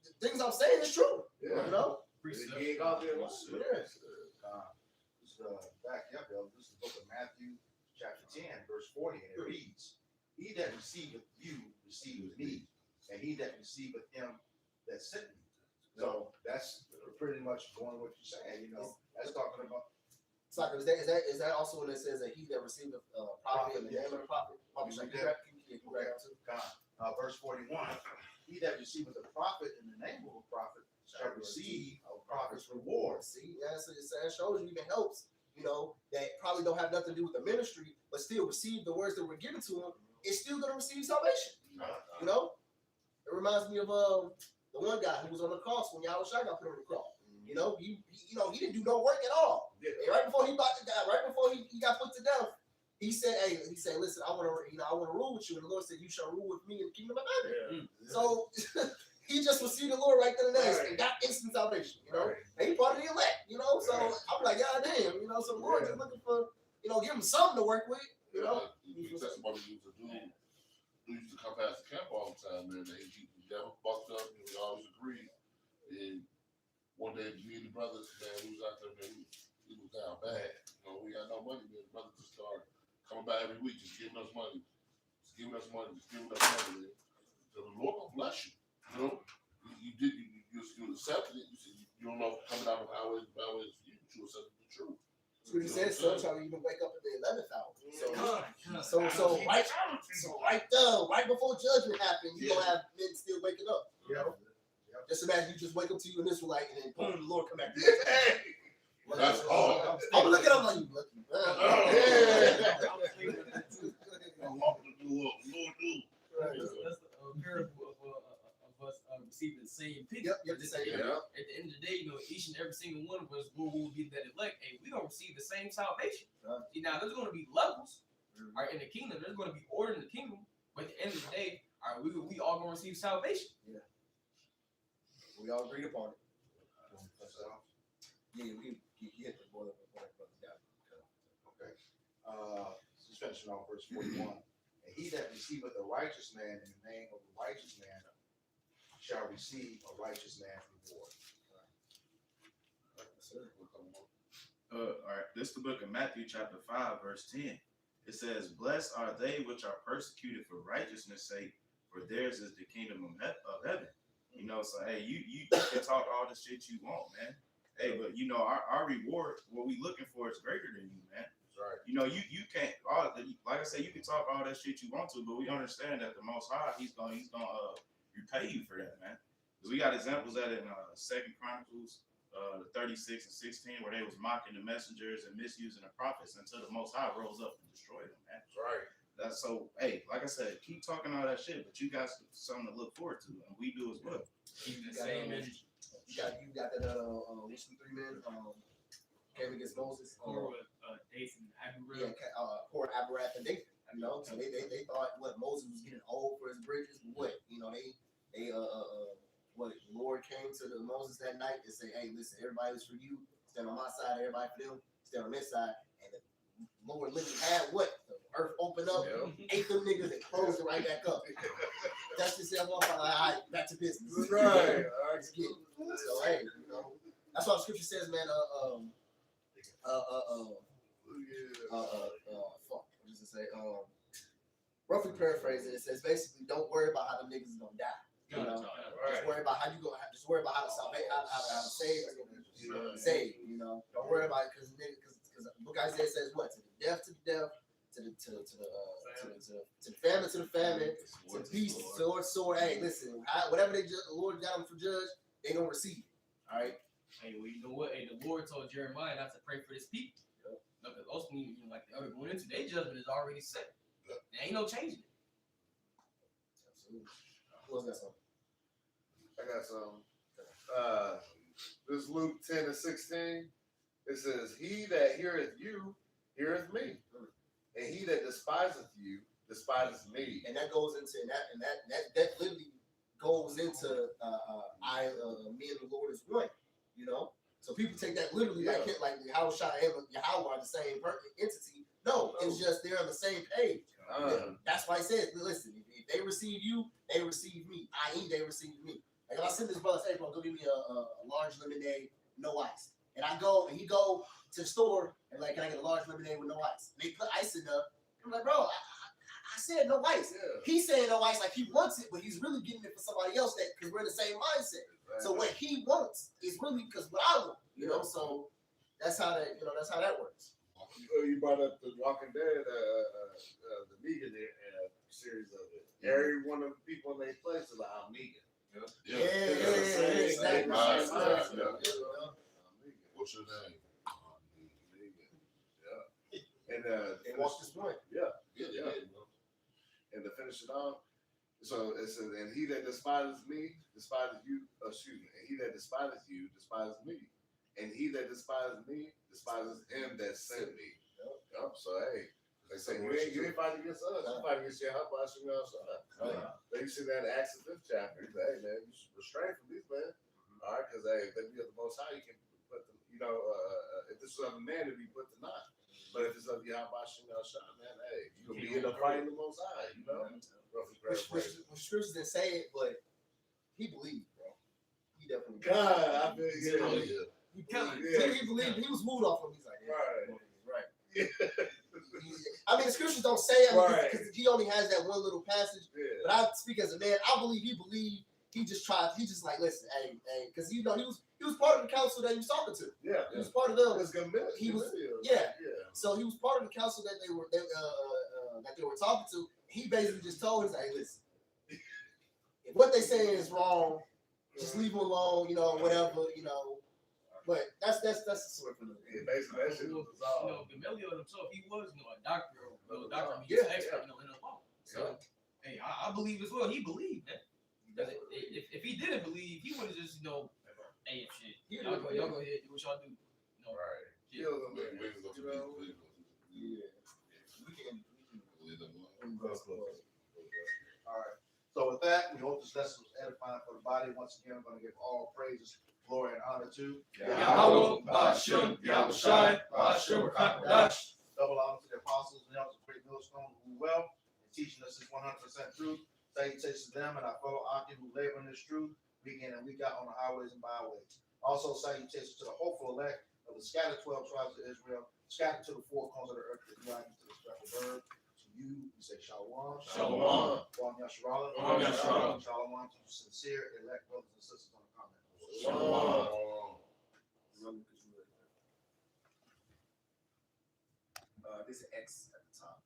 the things I'm saying is true, Gig out there. Yes. Back up, yo. This is the book of Matthew, chapter 10, verse 40, and it reads, he that receiveth you receiveth me, and he that receiveth him that sent me. So that's pretty much going what you're saying, That's talking about. So is that also when it says that he that receiveth prophet in the name of the prophet? Verse 41, he that receiveth a prophet in the name of a prophet shall receive a prophet's reward. See, that shows you, even helps, that probably don't have nothing to do with the ministry, but still receive the words that were given to him, is still going to receive salvation. It reminds me of the one guy who was on the cross when Yahushua got put on the cross. He didn't do no work at all. And right before he about to die, right before he got put to death, he said, listen, I want to rule with you. And the Lord said, you shall rule with me in the kingdom of heaven. So he just received the Lord right then and there and got instant salvation, And he part of the elect, So I'm like, God damn, so the Lord just looking for, give him something to work with, Testimony used to come past the camp all the time, man. He never bucked up, we always agreed. And one day, me and the brothers, man, we was out there, man, we was down bad. We had no money, man. The brothers just started coming by every week, just giving us money. Man. So the Lord will bless you. You accepted it. You don't know if coming out of highways and byways for you, but you accepted the truth. So he says, sometimes you even wake up at the 11th hour. So right there, right before judgment happens, you don't have men still waking up. Just imagine you just wake up to you in this light and then boom, the Lord come back. That's all. I'm looking at him like you lucky. That's the parable of us receiving the same picture. Yep, the same. At the end of the day, each and every single one of us will be that elect, and we don't receive the same salvation. Now, there's going to be levels, right, in the kingdom. There's going to be order in the kingdom, but at the end of the day, we all going to receive salvation. Yeah. We all agreed upon it. Yeah, we hit the boiler down. Okay. Just finishing on verse 41. And he that receiveth a righteous man in the name of a righteous man shall receive a righteous man's reward. All right, this is the book of Matthew, chapter 5, verse 10. It says, blessed are they which are persecuted for righteousness' sake, for theirs is the kingdom of heaven. So hey, you can talk all the shit you want, man. Hey, but our reward, what we looking for is greater than you, man. right. You know, you can't. Like I said, you can talk all that shit you want to, but we understand that the Most High, He's gonna repay you for that, man. We got examples of it in Second Chronicles, the 36 and 16, where they was mocking the messengers and misusing the prophets until the Most High rose up and destroyed them, man. That's right. That's so. Hey, like I said, keep talking all that shit, but you got something to look forward to, and we do as well. Keep the same energy. You got that which the 3 men came against Moses. Korah, Dathan, Yeah, Abiram. Korah, Abarath, and Dathan. You know, so they thought what Moses was getting old for his bridges, but what what the Lord came to Moses that night and said, hey, listen, everybody is for you, stand on my side, everybody for them, stand on their side. And the Lord literally had what? The earth opened up, ate them niggas and closed it right back up. That's just that one part. All right, back to business. Right. Let's get it. So hey, you know, that's what the scripture says, man. Fuck. What does it say? Roughly paraphrasing, it says basically, don't worry about how the niggas is gonna die. You know, just worry about how you go. Just worry about how to salvate, how to save. You know, don't worry about it because Book Isaiah says what? To the death, to the death, to the famine, to the famine, to the beast, sword. Hey, listen, whatever the Lord got them for judge, they gonna receive. All right. Hey, well, you know what? Hey, the Lord told Jeremiah not to pray for his people. Because ultimately, like the other going into, their judgment is already set. There ain't no changing it. Absolutely. Who else got something? I got some. This Luke 10 and 16. It says, "He that heareth you heareth me, and he that despiseth you despiseth me." And that goes into that literally goes into me and the Lord is one. You know, so people take that literally like Yahweh and Yahweh are the same entity. No, it's just they're on the same page. That's why he says, listen, if they receive you, they receive me. I.e., they receive me. Like if I send this brother, say, bro, go give me a large lemonade, no ice. And I go and he go to the store and like, can I get a large lemonade with no ice? And they put ice in there. I'm like, bro, I said no ice. Yeah. He's saying no ice like he wants it, but he's really getting it for somebody else because we're in the same mindset. Right. So what he wants is really because what I want, you know. So that's how that works. You brought up the Walking Dead, the Negan series of it. Every one of the people in their place is like, I'm Negan. Exactly. What's your name? And walk this point. Yeah. And to finish it off, so it says, and he that despises me despises you. Excuse me. And he that despises you despises me. And he that despises me despises him that sent me. Yep. So hey, they say you ain't fighting against us. You fighting against your help. I should know. Then you see that in Acts the 5th chapter. He said, hey man, you should restrain from these men. All right, because hey, if they be of the Most High, you can put them. You know, if this was of a man, it'd be put to naught. But if it's of Yahweh Shah, man, hey, you can be in the fighting the Most High. You know, which scriptures didn't say it, but he believed, bro. He definitely. God, I feel He believed. He was moved off him. He's like, right. I mean, the scriptures don't say it because he only has that one little passage. Yeah. But I speak as a man. I believe he believed. He just like, listen, hey, because you know he was part of the council that he was talking to. Yeah, he was part of them. He was, So he was part of the council that they were talking to. He basically just told us, hey, listen, if what they say is wrong, just leave them alone. You know, whatever. You know. But that's the sort of thing. Yeah, basically that shit was bizarre. You know, Gamaliel himself, he was, a doctor, an expert, in the law. So, hey, I believe as well. He believed that. If he didn't believe, he would have just, hey, shit. Y'all go ahead, do what y'all do. Right. Yeah. All right. So with that, we hope this lesson was edifying for the body. Once again, I'm going to give all praises, glory, and honor to Yahweh, Ba'ashem, Yahushai, Ba'ashem, Rakadash. Double honor to the apostles and elders of Great Millstone who well in teaching us this 100% truth. Salutations to them and our fellow Aki who labor in this truth week in and week out on the highways and byways. Also, salutations to the hopeful elect of the scattered 12 tribes of Israel, scattered to the four corners of the earth, united to the special bird. To you, we say Shalom. Shalom. Shalom. Shalom to sincere elect brothers and sisters on the comment. Shalom. there's an X at the top.